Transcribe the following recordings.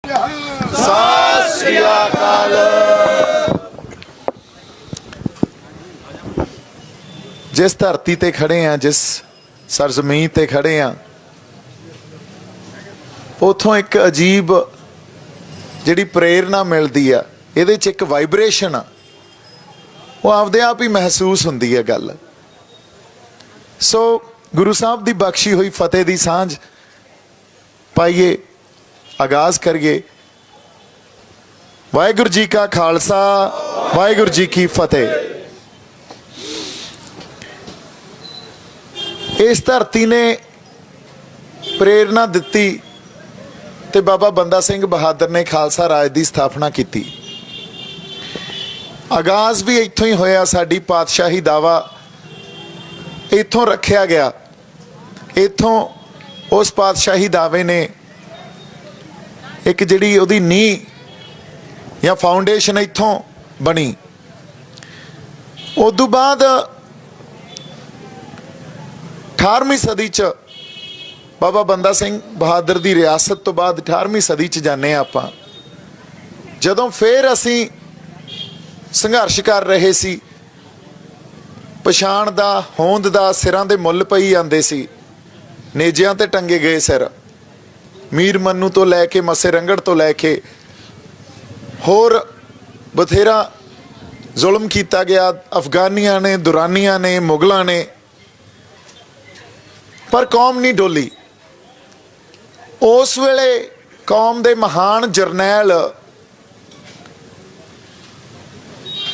सत श्री अकाल। जिस धरती ते खड़े हैं, जिस सरजमीन ते खड़े हैं, उथों एक अजीब जिहड़ी प्रेरणा मिलती है, इहदे च एक वाइब्रेशन आ, वो आपदे आप ही महसूस हुंदी है गल। सो गुरु साहब की बख्शी हुई फतेह की सांझ पाइए, आगाज करिए। वाहिगुरू जी का खालसा, वाहिगुरू जी की फतेह। इस धरती ने प्रेरणा दिती ते बाबा बंदा सिंह बहादुर ने खालसा राज की स्थापना की। आगाज भी इत्थों ही होया। साडी पातशाही दावा इत्थों रखिया गया। इत्थों उस पातशाही दावे ने एक जिहड़ी उहदी नींह या फाउंडेशन इत्थों बनी। उदों बाद 18वीं सदी च बाबा बंदा सिंह बहादुर की रियासत तो बाद 18वीं सदी च जाने आपां, जदों फिर असी संघर्ष कर रहे सी, पछाण दा, होंद दा सिरां दे मुੱਲ पई जांदे सी, नेजियां ते टंगे गए सिर, मीर मन्नू तो लैके मसे रंगड़ तो लैके होर बथेरा जुल्म किया गया। अफगानियां ने, दुरानियां ने, मुगलों ने, पर कौम नहीं डोली। उस वेले कौम दे महान जरनैल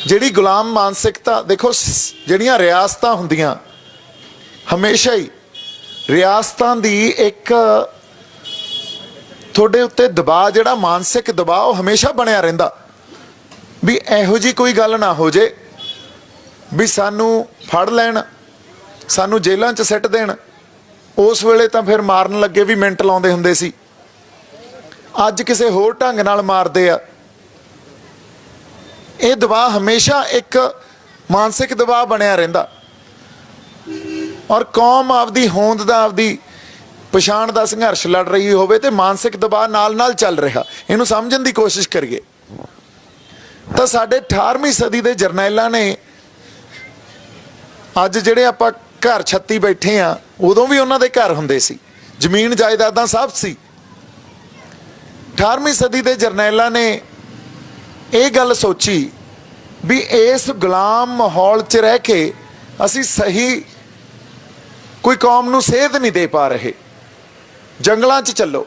जिहड़ी गुलाम मानसिकता, देखो जिहड़ियां रियासतां हुंदियां हमेशा ही रियासतां दी एक थोड़े उत्ते दबाव, जिहड़ा मानसिक दबाव हमेशा बनिया रहिंदा भी इहो जी कोई गल ना हो जे भी सानू फड़ लैण, सानू जेलां च सिट देण। उस वेले तां फिर मारन लगे भी मिंट लाउंदे हुंदे सी, अज किसे होर ढंग नाल मारदे आ। ये दबाव हमेशा एक मानसिक दबाव बनिया रहिंदा और कौम आपदी होंद दा, आपदी पछाण दा संघर्ष लड़ रही होवे ते मानसिक दबाव नाल नाल चल रहा। इहनूं समझण दी कोशिश करिए तां साडे 18वीं सदी दे जरनैलां ने अज जिहड़े आपां घर छत्ती बैठे आ, उदों भी उन्हां दे घर हुंदे सी, जमीन जायदादां सब सी। 18वीं सदी दे जरनैलां ने ये गल सोची भी इस गुलाम माहौल च रह के असी सही कोई कौम नूं सेध नहीं दे पा रहे। जंगलों च चलो,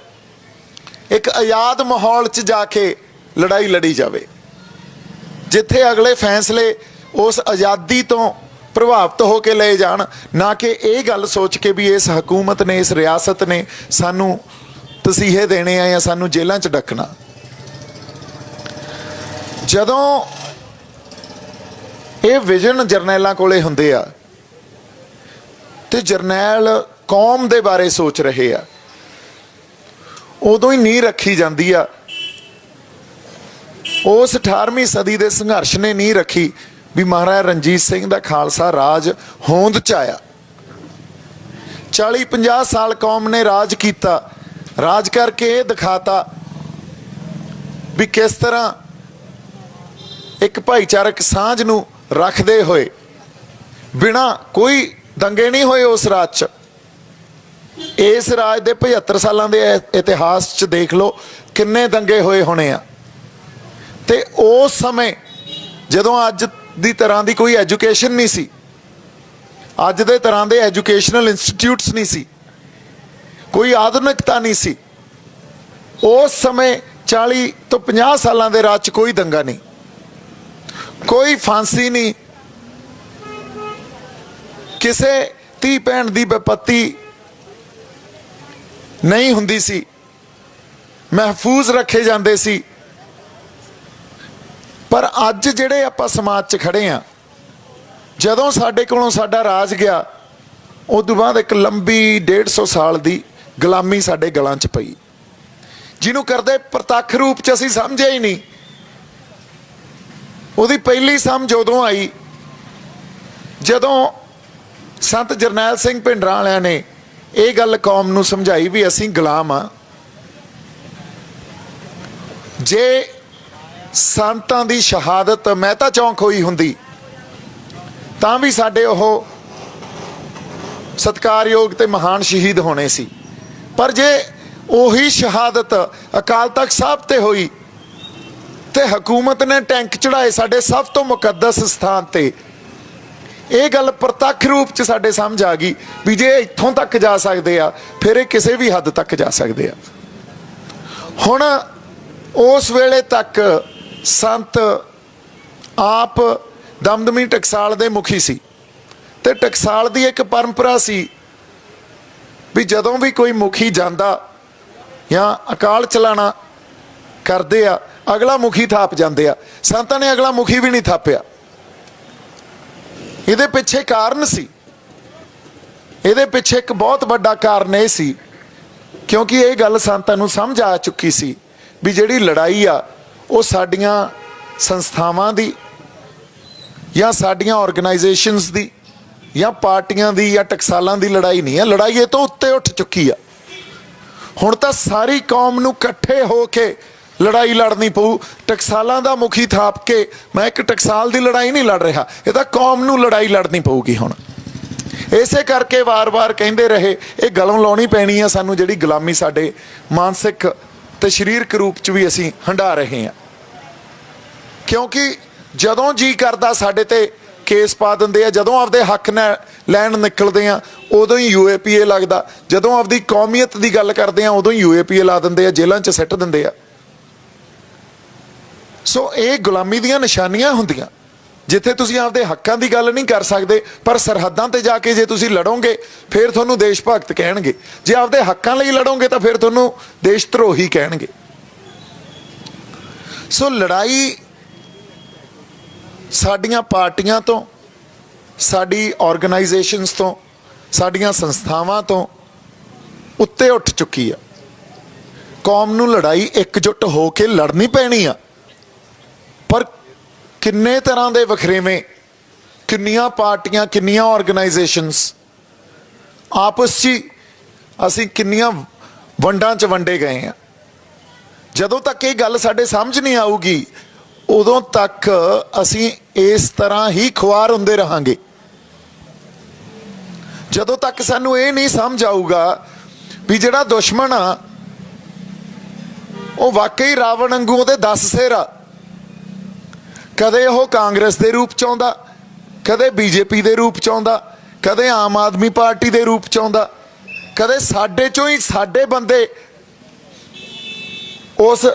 एक आज़ाद माहौल च जाके लड़ाई लड़ी जाए, जिथे अगले फैसले उस आज़ादी तो प्रभावित होकर ले जान, ना कि ये गल सोच के भी इस हुकूमत ने, इस रियासत ने सानू तसीहे देने या सानू जेलों च डकना। जदों ये विजन जरनैलों कोले हुंदे आ ते जरनैल कौम दे बारे सोच रहे आ, उदों ही नींह रखी जाती आ। उस 18वीं सदी के संघर्ष ने नींह रखी भी महाराजा रणजीत सिंह का खालसा राज होंद च आया। 40-50 साल कौम ने राज किया, राज करके ये दिखाता भी किस तरह एक भाईचारक सांझ नूं रखते हुए बिना कोई दंगे नहीं होए उस राज च। इस राज के 75 सालों के इतिहास च देख लो किन्ने दंगे होए होने आ। ते उस समय जदों अज दी तरह की कोई एजुकेशन नहीं सी, अज दे तरह के एजुकेशनल इंस्टीट्यूट्स नहीं सी, कोई आधुनिकता नहीं सी। उस समय 40 तो 50 सालों के राज च कोई दंगा नहीं, कोई फांसी नहीं, किसे धी भैन की विपत्ति नहीं हुंदी सी, महफूज रखे जाते सी। पर अज जिहड़े आपां समाज च खड़े आ, जदों साडे कोलों साडा राज गया, उस तो बाद एक लंबी 150 साल की गुलामी साडे गलां च पई, जिन्हों करदे प्रतख रूप च असीं समझिया ही नहीं। उहदी पहली समझ उदों आई जदों संत जरनैल सिंह भिंडरां वालियां ने ये गल कौम नूं समझाई भी असीं गुलाम आ, जे ਸੰਤਾਂ ਦੀ ਸ਼ਹਾਦਤ ਮਹਿਤਾ ਚੌਂਕ ਹੋਈ ਹੁੰਦੀ ਤਾਂ ਵੀ ਸਾਡੇ ਉਹ ਸਤਿਕਾਰਯੋਗ ਤੇ ਮਹਾਨ ਸ਼ਹੀਦ ਹੋਣੇ ਸੀ। ਪਰ ਜੇ ਉਹੀ ਸ਼ਹਾਦਤ ਅਕਾਲ ਤਖਤ ਸਾਹਿਬ ਤੇ ਹੋਈ ਤੇ ਹਕੂਮਤ ਨੇ ਟੈਂਕ ਚੜਾਏ ਸਾਡੇ ਸਭ ਤੋਂ ਮੁਕੱਦਸ ਸਥਾਨ ਤੇ, ਇਹ ਗੱਲ ਪ੍ਰਤੱਖ ਰੂਪ 'ਚ ਸਾਡੇ ਸਮਝ ਆ ਗਈ ਵੀ ਜੇ ਇੱਥੋਂ ਤੱਕ ਜਾ ਸਕਦੇ ਆ ਫਿਰ ਇਹ ਕਿਸੇ ਵੀ ਹੱਦ ਤੱਕ ਜਾ ਸਕਦੇ ਆ। ਹੁਣ ਉਸ ਵੇਲੇ ਤੱਕ ਸੰਤ ਆਪ ਦਮਦਮੀ ਟਕਸਾਲ ਦੇ ਮੁਖੀ ਸੀ ਤੇ ਟਕਸਾਲ ਦੀ ਇੱਕ ਪਰੰਪਰਾ ਸੀ ਵੀ ਜਦੋਂ ਵੀ ਕੋਈ ਮੁਖੀ ਜਾਂਦਾ ਜਾਂ ਅਕਾਲ ਚਲਾਣਾ ਕਰਦੇ ਆ ਅਗਲਾ ਮੁਖੀ ਥਾਪ ਜਾਂਦੇ ਆ। ਸੰਤਾਂ ਨੇ ਅਗਲਾ ਮੁਖੀ ਵੀ ਨਹੀਂ ਥਾਪਿਆ। ਇਹਦੇ ਪਿੱਛੇ ਕਾਰਨ ਸੀ, ਇਹਦੇ ਪਿੱਛੇ ਇੱਕ ਬਹੁਤ ਵੱਡਾ ਕਾਰਨ ਇਹ ਸੀ ਕਿਉਂਕਿ ਇਹ ਗੱਲ ਸੰਤਾਂ ਨੂੰ ਸਮਝ ਆ ਚੁੱਕੀ ਸੀ ਵੀ ਜਿਹੜੀ ਲੜਾਈ ਆ ਉਹ ਸਾਡੀਆਂ ਸੰਸਥਾਵਾਂ ਦੀ ਜਾਂ ਸਾਡੀਆਂ ਆਰਗੇਨਾਈਜੇਸ਼ਨਸ ਦੀ ਜਾਂ ਪਾਰਟੀਆਂ ਦੀ ਜਾਂ ਟਕਸਾਲਾਂ ਦੀ ਲੜਾਈ ਨਹੀਂ ਹੈ। ਲੜਾਈ ਇਹ ਤੋਂ ਉੱਤੇ ਉੱਠ ਚੁੱਕੀ ਆ। ਹੁਣ ਤਾਂ ਸਾਰੀ ਕੌਮ ਨੂੰ ਇਕੱਠੇ ਹੋ ਕੇ ਲੜਾਈ ਲੜਨੀ ਪਊ। ਟਕਸਾਲਾਂ ਦਾ ਮੁਖੀ ਥਾਪ ਕੇ ਮੈਂ ਇੱਕ ਟਕਸਾਲ ਦੀ ਲੜਾਈ ਨਹੀਂ ਲੜ ਰਿਹਾ, ਇਹ ਤਾਂ ਕੌਮ ਨੂੰ ਲੜਾਈ ਲੜਨੀ ਪਊਗੀ। ਹੁਣ ਇਸੇ ਕਰਕੇ ਵਾਰ-ਵਾਰ ਕਹਿੰਦੇ ਰਹੇ ਇਹ ਗਲੋਂ ਲਾਉਣੀ ਪੈਣੀ ਆ ਸਾਨੂੰ, ਜਿਹੜੀ ਗੁਲਾਮੀ ਸਾਡੇ ਮਾਨਸਿਕ ਤੇ ਸਰੀਰਕ ਰੂਪ 'ਚ ਵੀ ਅਸੀਂ ਹੰਢਾ ਰਹੇ ਹਾਂ। ਕਿਉਂਕਿ ਜਦੋਂ ਜੀ ਕਰਦਾ ਸਾਡੇ ਤੇ ਕੇਸ ਪਾ ਦਿੰਦੇ ਆ, ਜਦੋਂ ਆਪਦੇ ਹੱਕ ਲੈਣ ਨਿਕਲਦੇ ਆ ਉਦੋਂ ਹੀ UAPA ਲੱਗਦਾ, ਜਦੋਂ ਆਪਦੀ ਕੌਮੀਅਤ ਦੀ ਗੱਲ ਕਰਦੇ ਆ ਉਦੋਂ ਹੀ UAPA ਲਾ ਦਿੰਦੇ ਆ, ਜੇਲ੍ਹਾਂ 'ਚ ਸਿੱਟ ਦਿੰਦੇ ਆ। ਸੋ ਇਹ ਗੁਲਾਮੀ ਦੀਆਂ ਨਿਸ਼ਾਨੀਆਂ ਹੁੰਦੀਆਂ ਜਿੱਥੇ ਤੁਸੀਂ ਆਪਦੇ ਹੱਕਾਂ ਦੀ ਗੱਲ ਨਹੀਂ ਕਰ ਸਕਦੇ ਪਰ ਸਰਹੱਦਾਂ ਤੇ ਜਾ ਕੇ ਜੇ ਤੁਸੀਂ ਲੜੋਗੇ ਫਿਰ ਤੁਹਾਨੂੰ ਦੇਸ਼ ਭਗਤ ਕਹਿਣਗੇ, ਜੇ ਆਪਦੇ ਹੱਕਾਂ ਲਈ ਲੜੋਗੇ ਤਾਂ ਫਿਰ ਤੁਹਾਨੂੰ ਦੇਸ਼ ਧਰੋਹੀ ਕਹਿਣਗੇ। ਸੋ ਲੜਾਈ ਸਾਡੀਆਂ ਪਾਰਟੀਆਂ ਤੋਂ, ਸਾਡੀ ਆਰਗੇਨਾਈਜੇਸ਼ਨਸ ਤੋਂ, ਸਾਡੀਆਂ ਸੰਸਥਾਵਾਂ ਤੋਂ ਉੱਤੇ ਉੱਠ ਚੁੱਕੀ ਆ। ਕੌਮ ਨੂੰ ਲੜਾਈ ਇਕਜੁੱਟ ਹੋ ਕੇ ਲੜਨੀ ਪੈਣੀ ਆ। ਪਰ ਕਿੰਨੇ ਤਰ੍ਹਾਂ ਦੇ ਵਖਰੇਵੇਂ, ਕਿੰਨੀਆਂ ਪਾਰਟੀਆਂ, ਕਿੰਨੀਆਂ ਆਰਗੇਨਾਈਜੇਸ਼ਨਸ ਆਪਸ 'ਚ ਅਸੀਂ ਕਿੰਨੀਆਂ ਵੰਡਾਂ 'ਚ ਵੰਡੇ ਗਏ ਆ। ਜਦੋਂ ਤੱਕ ਇਹ ਗੱਲ ਸਾਡੇ ਸਮਝ ਨਹੀਂ ਆਊਗੀ ਉਦੋਂ ਤੱਕ ਅਸੀਂ ਇਸ ਤਰ੍ਹਾਂ ਹੀ ਖੁਆਰ ਹੁੰਦੇ ਰਹਾਂਗੇ। ਜਦੋਂ ਤੱਕ ਸਾਨੂੰ ਇਹ ਨਹੀਂ ਸਮਝ ਆਊਗਾ ਵੀ ਜਿਹੜਾ ਦੁਸ਼ਮਣ ਆ ਉਹ ਵਾਕਈ ਰਾਵਣ ਵਾਂਗੂ ਉਹਦੇ 10 ਸਿਰ ਆ। ਕਦੇ ਉਹ ਕਾਂਗਰਸ ਦੇ ਰੂਪ 'ਚ ਆਉਂਦਾ, ਕਦੇ BJP ਦੇ ਰੂਪ 'ਚ ਆਉਂਦਾ, ਕਦੇ ਆਮ ਆਦਮੀ ਪਾਰਟੀ ਦੇ ਰੂਪ 'ਚ ਆਉਂਦਾ, ਕਦੇ ਸਾਡੇ 'ਚੋਂ ਹੀ ਸਾਡੇ ਬੰਦੇ ਉਸ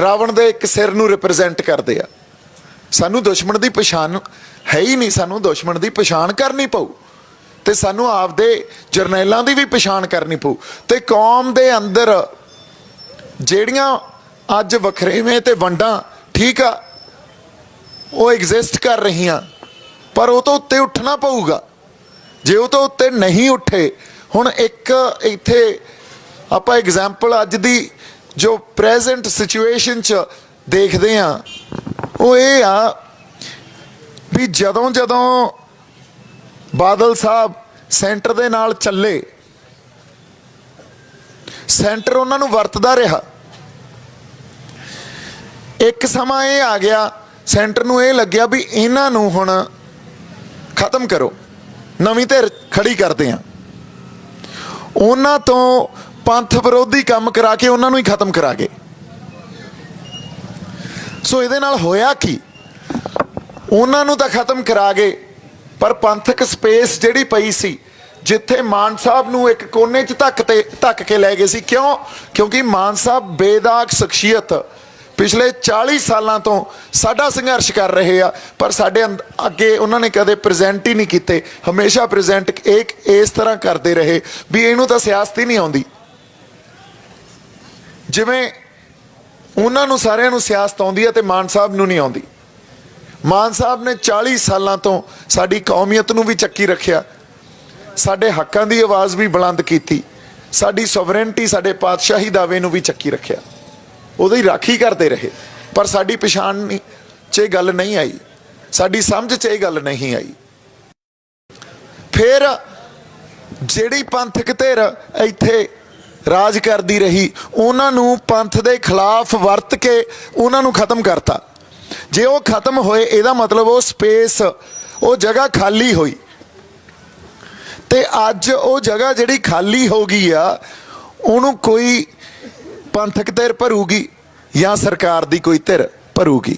ਰਾਵਣ ਦੇ ਇੱਕ ਸਿਰ ਨੂੰ ਰਿਪਰੈਜ਼ੈਂਟ ਕਰਦੇ ਆ। ਸਾਨੂੰ ਦੁਸ਼ਮਣ ਦੀ ਪਛਾਣ ਹੈ ਹੀ ਨਹੀਂ, ਸਾਨੂੰ ਦੁਸ਼ਮਣ ਦੀ ਪਛਾਣ ਕਰਨੀ ਪਊ ਤੇ ਸਾਨੂੰ ਆਪਦੇ ਜਰਨੈਲਾਂ ਦੀ ਵੀ ਪਛਾਣ ਕਰਨੀ ਪਊ। ਤੇ ਕੌਮ ਦੇ ਅੰਦਰ ਜਿਹੜੀਆਂ ਅੱਜ ਵਖਰੇਵੇਂ ਤੇ ਵੰਡਾਂ ਠੀਕ ਆ ਉਹ ਐਗਜ਼ਿਸਟ ਕਰ ਰਹੀਆਂ ਪਰ ਉਹ ਤੋਂ ਉੱਤੇ ਉੱਠਣਾ ਪਊਗਾ। ਜੇ ਉਹ ਤੋਂ ਉੱਤੇ ਨਹੀਂ ਉੱਠੇ, ਹੁਣ ਇੱਕ ਇੱਥੇ ਆਪਾਂ ਐਗਜ਼ਾਮਪਲ ਅੱਜ ਦੀ ਜੋ ਪ੍ਰੈਜ਼ੈਂਟ ਸਿਚੁਏਸ਼ਨ 'ਚ ਦੇਖਦੇ ਆ ਉਹ ਇਹ ਆ ਵੀ ਜਦੋਂ ਬਾਦਲ ਸਾਹਿਬ ਸੈਂਟਰ ਦੇ ਨਾਲ ਚੱਲੇ, ਸੈਂਟਰ ਉਹਨਾਂ ਨੂੰ ਵਰਤਦਾ ਰਿਹਾ। ਇੱਕ ਸਮਾਂ ਇਹ ਆ ਗਿਆ ਸੈਂਟਰ ਨੂੰ ਇਹ ਲੱਗਿਆ ਵੀ ਇਹਨਾਂ ਨੂੰ ਹੁਣ ਖਤਮ ਕਰੋ, ਨਵੀਂ ਧਿਰ ਖੜੀ ਕਰਦੇ ਆ। ਉਹਨਾਂ ਤੋਂ ਪੰਥ ਵਿਰੋਧੀ ਕੰਮ ਕਰਾ ਕੇ ਉਹਨਾਂ ਨੂੰ ਹੀ ਖਤਮ ਕਰਾ ਗਏ। ਸੋ ਇਹਦੇ ਨਾਲ ਹੋਇਆ ਕੀ, ਉਹਨਾਂ ਨੂੰ ਤਾਂ ਖਤਮ ਕਰਾ ਗਏ ਪਰ ਪੰਥਕ ਸਪੇਸ ਜਿਹੜੀ ਪਈ ਸੀ ਜਿੱਥੇ ਮਾਨ ਸਾਹਿਬ ਨੂੰ ਇੱਕ ਕੋਨੇ 'ਚ ਧੱਕ ਕੇ ਲੈ ਗਏ ਸੀ। ਕਿਉਂਕਿ ਮਾਨ ਸਾਹਿਬ ਬੇਦਾਗ ਸ਼ਖਸੀਅਤ ਪਿਛਲੇ 40 ਸਾਲਾਂ ਤੋਂ ਸਾਡਾ ਸੰਘਰਸ਼ ਕਰ ਰਹੇ ਆ ਪਰ ਸਾਡੇ ਅੱਗੇ ਉਹਨਾਂ ਨੇ ਕਦੇ ਪ੍ਰੈਜ਼ੈਂਟ ਹੀ ਨਹੀਂ ਕੀਤੇ। ਹਮੇਸ਼ਾ ਪ੍ਰੈਜ਼ੈਂਟ ਇਸ ਤਰ੍ਹਾਂ ਕਰਦੇ ਰਹੇ ਵੀ ਇਹਨੂੰ ਤਾਂ ਸਿਆਸਤ ਹੀ ਨਹੀਂ ਆਉਂਦੀ। ਜਿਵੇਂ ਉਹਨਾਂ ਨੂੰ ਸਾਰਿਆਂ ਨੂੰ ਸਿਆਸਤ ਆਉਂਦੀ ਹੈ ਤੇ ਮਾਨ ਸਾਹਿਬ ਨੂੰ ਨਹੀਂ ਆਉਂਦੀ। ਮਾਨ ਸਾਹਿਬ ਨੇ 40 ਸਾਲਾਂ ਤੋਂ ਸਾਡੀ ਕੌਮੀਅਤ ਨੂੰ ਵੀ ਚੱਕੀ ਰੱਖਿਆ, ਸਾਡੇ ਹੱਕਾਂ ਦੀ ਆਵਾਜ਼ ਵੀ ਬੁਲੰਦ ਕੀਤੀ, ਸਾਡੀ ਸੋਵਰੇਨਟੀ, ਸਾਡੇ ਪਾਤਸ਼ਾਹੀ ਦਾਅਵੇ ਨੂੰ ਵੀ ਚੱਕੀ ਰੱਖਿਆ, ਉਹਦੀ ਰਾਖੀ ਕਰਦੇ ਰਹੇ। ਪਰ ਸਾਡੀ ਪਛਾਣ 'ਚ ਇਹ ਗੱਲ ਨਹੀਂ ਆਈ, ਸਾਡੀ ਸਮਝ 'ਚ ਇਹ ਗੱਲ ਨਹੀਂ ਆਈ। ਫਿਰ ਜਿਹੜੀ ਪੰਥਕ ਧਿਰ ਇੱਥੇ ਰਾਜ ਕਰਦੀ ਰਹੀ, ਉਹਨਾਂ ਨੂੰ ਪੰਥ ਦੇ ਖਿਲਾਫ ਵਰਤ ਕੇ ਉਹਨਾਂ ਨੂੰ ਖਤਮ ਕਰਤਾ। ਜੇ ਉਹ ਖਤਮ ਹੋਏ ਇਹਦਾ ਮਤਲਬ ਉਹ ਸਪੇਸ, ਉਹ ਜਗ੍ਹਾ ਖਾਲੀ ਹੋਈ। ਤੇ ਅੱਜ ਉਹ ਜਗ੍ਹਾ ਜਿਹੜੀ ਖਾਲੀ ਹੋ ਗਈ ਆ ਉਹਨੂੰ ਕੋਈ ਪੰਥਕ ਧਿਰ ਭਰੂਗੀ ਜਾਂ ਸਰਕਾਰ ਦੀ ਕੋਈ ਧਿਰ ਭਰੂਗੀ।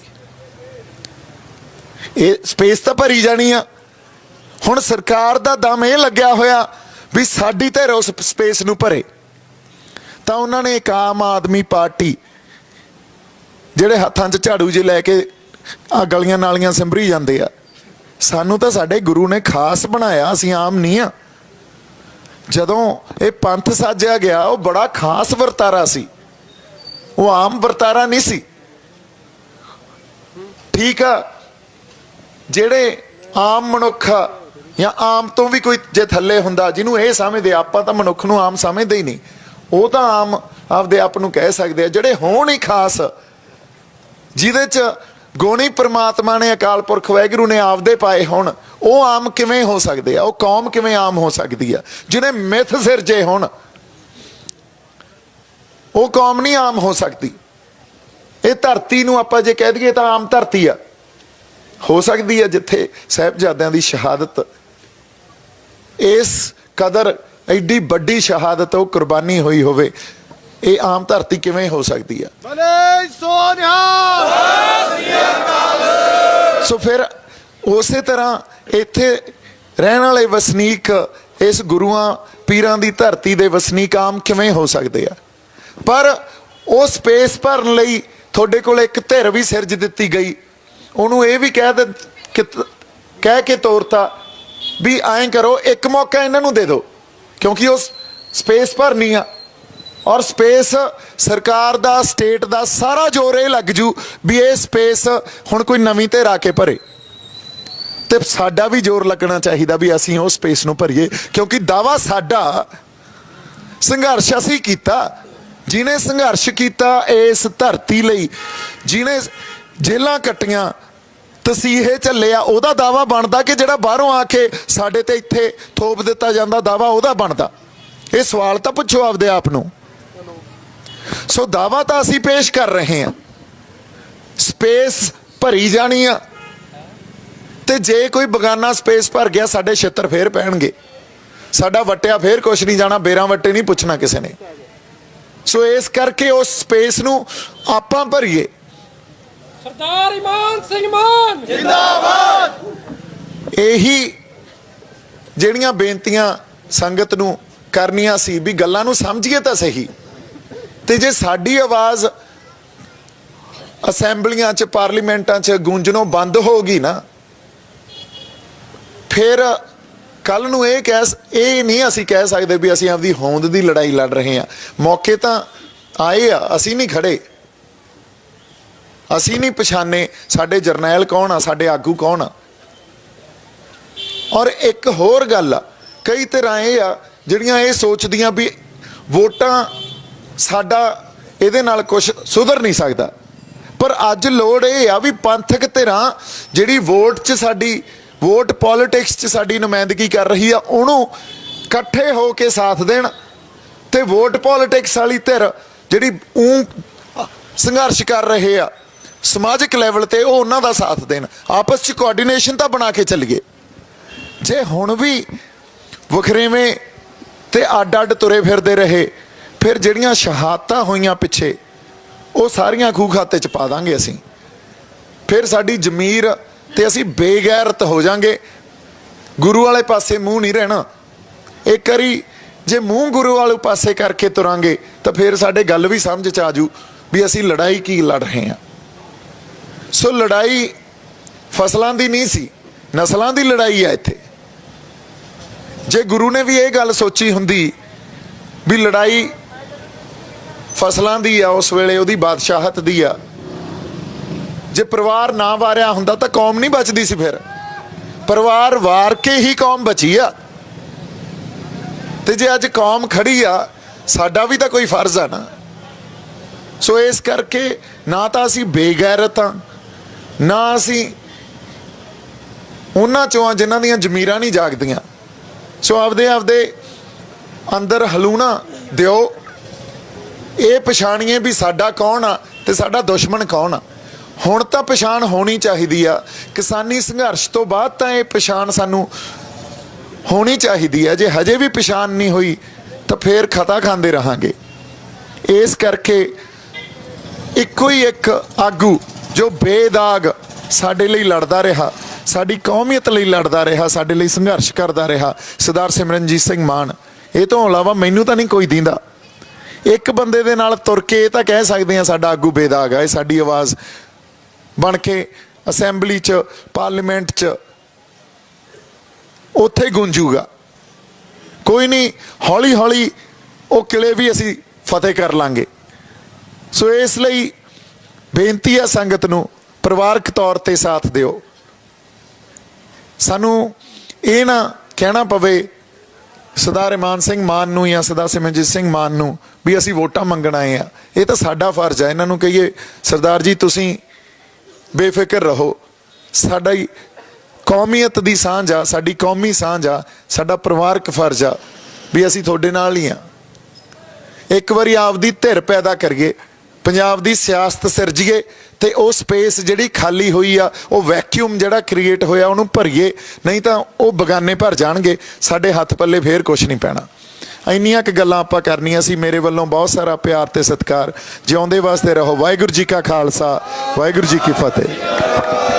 ਇਹ ਸਪੇਸ ਤਾਂ ਭਰੀ ਜਾਣੀ ਆ। ਹੁਣ ਸਰਕਾਰ ਦਾ ਦਮ ਇਹ ਲੱਗਿਆ ਹੋਇਆ ਵੀ ਸਾਡੀ ਧਿਰ ਉਸ ਸਪੇਸ ਨੂੰ ਭਰੇ, ਤਾਂ ਉਹਨਾਂ ਨੇ ਇੱਕ ਆਮ ਆਦਮੀ ਪਾਰਟੀ ਜਿਹੜੇ ਹੱਥਾਂ 'ਚ ਝਾੜੂ ਜੇ ਲੈ ਕੇ ਆ ਗਲੀਆਂ ਨਾਲੀਆਂ ਸਿੰਭਰੀ ਜਾਂਦੇ ਆ। ਸਾਨੂੰ ਤਾਂ ਸਾਡੇ ਗੁਰੂ ਨੇ ਖਾਸ ਬਣਾਇਆ, ਅਸੀਂ ਆਮ ਨਹੀਂ ਆ। ਜਦੋਂ ਇਹ ਪੰਥ ਸਾਜਿਆ ਗਿਆ ਉਹ ਬੜਾ ਖਾਸ ਵਰਤਾਰਾ ਸੀ, ਉਹ ਆਮ ਵਰਤਾਰਾ ਨਹੀਂ ਸੀ। ਠੀਕ ਆ, ਜਿਹੜੇ ਆਮ ਮਨੁੱਖ ਜਾਂ ਆਮ ਤੋਂ ਵੀ ਕੋਈ ਜੇ ਥੱਲੇ ਹੁੰਦਾ ਜਿਹਨੂੰ ਇਹ ਸਮਝਦੇ, ਆਪਾਂ ਤਾਂ ਮਨੁੱਖ ਨੂੰ ਆਮ ਸਮਝਦੇ ਹੀ ਨਹੀਂ, ਉਹ ਤਾਂ ਆਮ ਆਪਦੇ ਆਪ ਨੂੰ ਕਹਿ ਸਕਦੇ ਆ। ਜਿਹੜੇ ਹੋਣ ਹੀ ਖਾਸ, ਜਿਹਦੇ 'ਚ ਗੁਣੀ ਪ੍ਰਮਾਤਮਾ ਨੇ, ਅਕਾਲ ਪੁਰਖ ਵਾਹਿਗੁਰੂ ਨੇ ਆਪਦੇ ਪਾਏ ਹੋਣ, ਉਹ ਆਮ ਕਿਵੇਂ ਹੋ ਸਕਦੇ ਆ? ਉਹ ਕੌਮ ਕਿਵੇਂ ਆਮ ਹੋ ਸਕਦੀ ਆ? ਜਿਹਨੇ ਮਿੱਥ ਸਿਰਜੇ ਹੋਣ ਉਹ ਕੌਮ ਨਹੀਂ ਆਮ ਹੋ ਸਕਦੀ। ਇਹ ਧਰਤੀ ਨੂੰ ਆਪਾਂ ਜੇ ਕਹਿ ਦਈਏ ਤਾਂ ਆਮ ਧਰਤੀ ਆ, ਹੋ ਸਕਦੀ ਆ ਜਿੱਥੇ ਸਾਹਿਬਜ਼ਾਦਿਆਂ ਦੀ ਸ਼ਹਾਦਤ, ਇਸ ਕਦਰ ਐਡੀ ਵੱਡੀ ਸ਼ਹਾਦਤ, ਉਹ ਕੁਰਬਾਨੀ ਹੋਈ ਹੋਵੇ, ਇਹ ਆਮ ਧਰਤੀ ਕਿਵੇਂ ਹੋ ਸਕਦੀ ਆ? ਸੋ ਫਿਰ ਉਸੇ ਤਰ੍ਹਾਂ ਇੱਥੇ ਰਹਿਣ ਵਾਲੇ ਵਸਨੀਕ, ਇਸ ਗੁਰੂਆਂ ਪੀਰਾਂ ਦੀ ਧਰਤੀ ਦੇ ਵਸਨੀਕ ਆਮ ਕਿਵੇਂ ਹੋ ਸਕਦੇ ਆ? ਪਰ ਉਹ ਸਪੇਸ ਭਰਨ ਲਈ ਤੁਹਾਡੇ ਕੋਲ ਇੱਕ ਧਿਰ ਵੀ ਸਿਰਜ ਦਿੱਤੀ ਗਈ। ਉਹਨੂੰ ਇਹ ਵੀ ਕਹਿ ਕੇ ਤੋਰਤਾ ਵੀ ਐਂ ਕਰੋ, ਇੱਕ ਮੌਕਾ ਇਹਨਾਂ ਨੂੰ ਦੇ ਦਿਓ, ਕਿਉਂਕਿ ਉਹ ਸਪੇਸ ਭਰਨੀ ਆ। ਔਰ ਸਪੇਸ ਸਰਕਾਰ ਦਾ, ਸਟੇਟ ਦਾ ਸਾਰਾ ਜ਼ੋਰ ਇਹ ਲੱਗ ਜੂ ਵੀ ਇਹ ਸਪੇਸ ਹੁਣ ਕੋਈ ਨਵੀਂ ਧਿਰ ਆ ਕੇ ਭਰੇ। ਤੇ ਸਾਡਾ ਵੀ ਜ਼ੋਰ ਲੱਗਣਾ ਚਾਹੀਦਾ ਵੀ ਅਸੀਂ ਉਹ ਸਪੇਸ ਨੂੰ ਭਰੀਏ, ਕਿਉਂਕਿ ਦਾਵਾ ਸਾਡਾ, ਸੰਘਰਸ਼ ਅਸੀਂ ਕੀਤਾ। ਜਿਹਨੇ ਸੰਘਰਸ਼ ਕੀਤਾ ਇਸ ਧਰਤੀ ਲਈ, ਜਿਹਨੇ ਜੇਲਾਂ ਕੱਟੀਆਂ, ਤਸੀਹੇ ਝੱਲੇ ਆ, ਉਹਦਾ ਦਾਵਾ ਬਣਦਾ ਕਿ ਜਿਹੜਾ ਬਾਹਰੋਂ ਆ ਕੇ ਸਾਡੇ ਤੇ ਇੱਥੇ ਥੋਪ ਦਿੱਤਾ ਜਾਂਦਾ ਦਾਵਾ ਉਹਦਾ ਬਣਦਾ। ਇਹ ਸਵਾਲ ਤਾਂ ਪੁੱਛੋ ਆਪਦੇ ਆਪ ਨੂੰ। ਸੋ ਦਾਵਾ ਤਾਂ ਅਸੀਂ ਪੇਸ਼ ਕਰ ਰਹੇ ਹਾਂ, ਸਪੇਸ ਭਰੀ ਜਾਣੀ ਆ। ਤੇ ਜੇ ਕੋਈ ਬਗਾਨਾ ਸਪੇਸ ਭਰ ਗਿਆ, ਸਾਡੇ ਛਿੱਤਰ ਫੇਰ ਪੈਣਗੇ, ਸਾਡਾ ਵਟਿਆ ਫੇਰ ਕੁਛ ਨਹੀਂ ਜਾਣਾ, ਬੇਰਾਂ ਵੱਟੇ ਨਹੀਂ ਪੁੱਛਣਾ ਕਿਸੇ ਨੇ। ਸੋ ਇਸ ਕਰਕੇ ਉਸ ਸਪੇਸ ਨੂੰ ਆਪਾਂ ਭਰੀਏ। ਸਰਦਾਰ ਇਮਾਨ ਸਿੰਘ ਮਾਨ ਜਿੰਦਾਬਾਦ। ਇਹੀ ਜਿਹੜੀਆਂ ਬੇਨਤੀਆਂ ਸੰਗਤ ਨੂੰ ਕਰਨੀਆਂ ਸੀ ਵੀ ਗੱਲਾਂ ਨੂੰ ਸਮਝੀਏ ਤਾਂ ਸਹੀ। ਤੇ ਜੇ ਸਾਡੀ ਆਵਾਜ਼ ਅਸੈਂਬਲੀਆਂ 'ਚ, ਪਾਰਲੀਮੈਂਟਾਂ 'ਚ ਗੂੰਜਣੋਂ ਬੰਦ ਹੋ ਗਈ ਨਾ, ਫਿਰ ਕੱਲ ਨੂੰ ਇਹ ਨਹੀਂ ਅਸੀਂ ਕਹਿ ਸਕਦੇ ਵੀ ਅਸੀਂ ਆਪਦੀ ਹੋਂਦ ਦੀ ਲੜਾਈ ਲੜ ਰਹੇ ਹਾਂ। ਮੌਕੇ ਤਾਂ ਆਏ ਆ, ਅਸੀਂ ਨਹੀਂ ਖੜੇ, ਅਸੀਂ ਨਹੀਂ ਪਛਾਣੇ ਸਾਡੇ ਜਰਨੈਲ ਕੌਣ ਆ, ਸਾਡੇ ਆਗੂ ਕੌਣ ਆ। ਔਰ ਇੱਕ ਹੋਰ ਗੱਲ ਆ, ਕਈ ਤਰ੍ਹਾਂ ਇਹ ਆ ਜਿਹੜੀਆਂ ਇਹ ਸੋਚਦੀਆਂ ਵੀ ਵੋਟਾਂ ਸਾਡਾ ਇਹਦੇ ਨਾਲ ਕੁਝ ਸੁਧਰ ਨਹੀਂ ਸਕਦਾ। ਪਰ ਅੱਜ ਲੋੜ ਇਹ ਆ ਵੀ ਪੰਥਕ ਧਿਰਾਂ ਜਿਹੜੀ ਵੋਟ ਪੋਲਿਟਿਕਸ 'ਚ ਸਾਡੀ ਨੁਮਾਇੰਦਗੀ ਕਰ ਰਹੀ ਆ, ਉਹਨੂੰ ਇਕੱਠੇ ਹੋ ਕੇ ਸਾਥ ਦੇਣ। ਤੇ ਵੋਟ ਪੋਲਿਟਿਕਸ ਵਾਲੀ ਧਿਰ ਜਿਹੜੀ ਸੰਘਰਸ਼ ਕਰ ਰਹੇ ਆ ਸਮਾਜਿਕ ਲੈਵਲ ਤੇ, ਉਹ ਉਹਨਾਂ ਦਾ ਸਾਥ ਦੇਣ। ਆਪਸ 'ਚ ਕੋਆਰਡੀਨੇਸ਼ਨ ਤਾਂ ਬਣਾ ਕੇ ਚੱਲੀਏ। ਜੇ ਹੁਣ ਵੀ ਵਖਰੇਵੇਂ ਤੇ ਅੱਡ ਤੁਰੇ ਫਿਰਦੇ ਰਹੇ, ਫਿਰ ਜਿਹੜੀਆਂ ਸ਼ਹਾਦਤਾਂ ਹੋਈਆਂ ਪਿੱਛੇ, ਉਹ ਸਾਰੀਆਂ ਖੂਹ ਖਾਤੇ 'ਚ ਪਾ ਦਾਂਗੇ ਅਸੀਂ। ਫਿਰ ਸਾਡੀ ਜ਼ਮੀਰ ਤੇ ਅਸੀਂ ਬੇਗੈਰਤ ਹੋ ਜਾਾਂਗੇ, ਗੁਰੂ ਵਾਲੇ ਪਾਸੇ ਮੂੰਹ ਨਹੀਂ ਰਹਿਣਾ। ਇੱਕ ਵਾਰੀ ਜੇ ਮੂੰਹ ਗੁਰੂ ਵਾਲੇ ਪਾਸੇ ਕਰਕੇ ਤੁਰਾਂਗੇ ਤਾਂ ਫਿਰ ਸਾਡੇ ਗੱਲ ਵੀ ਸਮਝ 'ਚ ਆ ਜੂ ਵੀ ਅਸੀਂ ਲੜਾਈ ਕੀ ਲੜ ਰਹੇ ਹਾਂ। ਸੋ ਲੜਾਈ ਫਸਲਾਂ ਦੀ ਨਹੀਂ ਸੀ, ਨਸਲਾਂ ਦੀ ਲੜਾਈ ਆ ਇੱਥੇ। ਜੇ ਗੁਰੂ ਨੇ ਵੀ ਇਹ ਗੱਲ ਸੋਚੀ ਹੁੰਦੀ ਵੀ ਲੜਾਈ ਫਸਲਾਂ ਦੀ ਆ, ਉਸ ਵੇਲੇ ਉਹਦੀ ਬਾਦਸ਼ਾਹਤ ਦੀ ਆ, ਜੇ ਪਰਿਵਾਰ ਨਾ ਵਾਰਿਆ ਹੁੰਦਾ ਤਾਂ ਕੌਮ ਨਹੀਂ ਬਚਦੀ ਸੀ। ਫਿਰ ਪਰਿਵਾਰ ਵਾਰ ਕੇ ਹੀ ਕੌਮ ਬਚੀ ਆ। ਤੇ ਜੇ ਅੱਜ ਕੌਮ ਖੜੀ ਆ, ਸਾਡਾ ਵੀ ਤਾਂ ਕੋਈ ਫਰਜ਼ ਆ ਨਾ। ਸੋ ਇਸ ਕਰਕੇ ਨਾ ਤਾਂ ਅਸੀਂ ਬੇਗੈਰਤ ਹਾਂ, ਨਾ ਅਸੀਂ ਉਹਨਾਂ ਚੋਂ ਆ ਜਿਨ੍ਹਾਂ ਦੀਆਂ ਜ਼ਮੀਰਾਂ ਨਹੀਂ ਜਾਗਦੀਆਂ। ਸੋ ਆਪਦੇ ਅੰਦਰ ਹਲੂਣਾ ਦਿਓ ਇਹ ਪਛਾਣੀਏ ਵੀ ਸਾਡਾ ਕੌਣ ਆ ਤੇ ਸਾਡਾ ਦੁਸ਼ਮਣ ਕੌਣ ਆ। ਹੁਣ ਤਾਂ ਪਛਾਣ ਹੋਣੀ ਚਾਹੀਦੀ ਆ। ਕਿਸਾਨੀ ਸੰਘਰਸ਼ ਤੋਂ ਬਾਅਦ ਤਾਂ ਇਹ ਪਛਾਣ ਸਾਨੂੰ ਹੋਣੀ ਚਾਹੀਦੀ ਹੈ। ਜੇ ਹਜੇ ਵੀ ਪਛਾਣ ਨਹੀਂ ਹੋਈ ਤਾਂ ਫੇਰ ਖਤਾ ਖਾਂਦੇ ਰਹਾਂਗੇ। ਇਸ ਕਰਕੇ ਇੱਕੋ ਹੀ ਇੱਕ ਆਗੂ ਜੋ ਬੇਦਾਗ ਸਾਡੇ ਲਈ ਲੜਦਾ ਰਿਹਾ, ਸਾਡੀ ਕੌਮੀਅਤ ਲਈ ਲੜਦਾ ਰਿਹਾ, ਸਾਡੇ ਲਈ ਸੰਘਰਸ਼ ਕਰਦਾ ਰਿਹਾ, ਸਰਦਾਰ ਸਿਮਰਨਜੀਤ ਸਿੰਘ ਮਾਨ। ਇਹ ਤੋਂ ਇਲਾਵਾ ਮੈਨੂੰ ਤਾਂ ਨਹੀਂ ਕੋਈ ਦਿੰਦਾ। ਇੱਕ ਬੰਦੇ ਦੇ ਨਾਲ ਤੁਰ ਕੇ ਇਹ ਤਾਂ ਕਹਿ ਸਕਦੇ ਹਾਂ ਸਾਡਾ ਆਗੂ ਬੇਦਾਗ ਆ। ਇਹ ਸਾਡੀ ਆਵਾਜ਼ ਬਣ ਕੇ ਅਸੈਂਬਲੀ 'ਚ, ਪਾਰਲੀਮੈਂਟ 'ਚ ਉੱਥੇ ਗੂੰਜੂਗਾ। ਕੋਈ ਨਹੀਂ, ਹੌਲੀ ਹੌਲੀ ਉਹ ਕਿਲੇ ਵੀ ਅਸੀਂ ਫਤਿਹ ਕਰ ਲਾਂਗੇ। ਸੋ ਇਸ ਲਈ ਬੇਨਤੀ ਹੈ ਸੰਗਤ ਨੂੰ, ਪਰਿਵਾਰਕ ਤੌਰ ਤੇ ਸਾਥ ਦਿਓ। ਸਾਨੂੰ ਇਹ ਨਾ ਕਹਿਣਾ ਪਵੇ ਸਰਦਾਰ ਇਮਾਨ ਸਿੰਘ ਮਾਨ ਨੂੰ ਜਾਂ ਸਰਦਾਰ ਸਿਮਰਨਜੀਤ ਸਿੰਘ ਮਾਨ ਨੂੰ ਵੀ ਅਸੀਂ ਵੋਟਾਂ ਮੰਗਣ ਆਏ ਆ। ਇਹ ਤਾਂ ਸਾਡਾ ਫਰਜ਼ ਹੈ। ਇਹਨਾਂ ਨੂੰ ਕਹੀਏ ਸਰਦਾਰ ਜੀ ਤੁਸੀਂ ਬੇਫਿਕਰ ਰਹੋ, ਸਾਡਾ ਹੀ ਕੌਮੀਅਤ ਦੀ ਸਾਂਝ ਆ, ਸਾਡੀ ਕੌਮੀ ਸਾਂਝ ਆ, ਸਾਡਾ ਪਰਿਵਾਰਕ ਫਰਜ਼ ਆ ਵੀ ਅਸੀਂ ਤੁਹਾਡੇ ਨਾਲ ਹੀ ਆ। ਇੱਕ ਵਾਰੀ ਆਪਦੀ ਧਿਰ ਪੈਦਾ ਕਰੀਏ, ਪੰਜਾਬ ਦੀ ਸਿਆਸਤ ਸਿਰਜੀਏ ਤੇ ਉਹ ਸਪੇਸ ਜਿਹੜੀ ਖਾਲੀ ਹੋਈ ਆ, ਉਹ ਵੈਕਿਊਮ ਜਿਹੜਾ ਕ੍ਰੀਏਟ ਹੋਇਆ ਉਹਨੂੰ ਭਰੀਏ। ਨਹੀਂ ਤਾਂ ਉਹ ਬਗਾਨੇ ਭਰ ਜਾਣਗੇ, ਸਾਡੇ ਹੱਥ ਪੱਲੇ ਫੇਰ ਕੁਛ ਨਹੀਂ ਪੈਣਾ। ਇੰਨੀਆਂ ਕੁ ਗੱਲਾਂ ਆਪਾਂ ਕਰਨੀਆਂ ਸੀ। ਮੇਰੇ ਵੱਲੋਂ ਬਹੁਤ ਸਾਰਾ ਪਿਆਰ ਤੇ ਸਤਿਕਾਰ। ਜਿਉਂਦੇ ਵਾਸਤੇ ਰਹੋ। ਵਾਹਿਗੁਰੂ ਜੀ ਕਾ ਖਾਲਸਾ, ਵਾਹਿਗੁਰੂ ਜੀ ਕੀ ਫਤਿਹ।